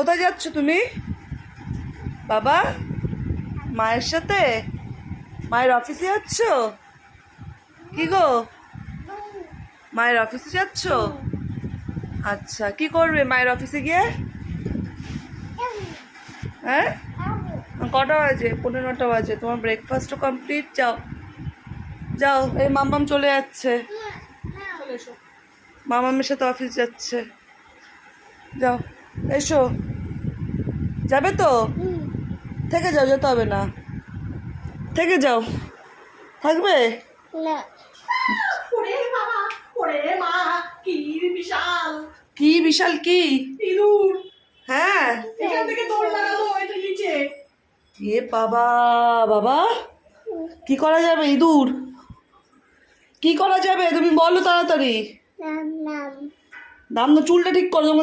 কোথায় যাচ্ছ তুমি বাবা? মায়ের সাথে? মায়ের অফিসে যাচ্ছ? কি গো, মায়ের অফিসে যাচ্ছ? আচ্ছা, কি করবে মায়ের অফিসে গিয়ে? হ্যাঁ, কটা বাজে? 9:15 বাজে। তোমার ব্রেকফাস্টও কমপ্লিট। যাও যাও, এই মাম্মাম চলে যাচ্ছে, মামামের সাথে অফিস যাচ্ছে। যাও, এসো। যাবে তো? থেকে যাও, যেতে হবে না। থেকে যাও। থাকবে না। ওরে বাবা, ওরে মা, কি বিশাল কি বিশাল? কি ইঁদুর! হ্যাঁ, এখান থেকে দৌড় লাগালো এটা নিচে। এ বাবা, বাবা কি করা যাবে? ইঁদুর কি করা যাবে তুমি বলো তাড়াতাড়ি। নাম নাম দাম না, চুলটা ঠিক করো।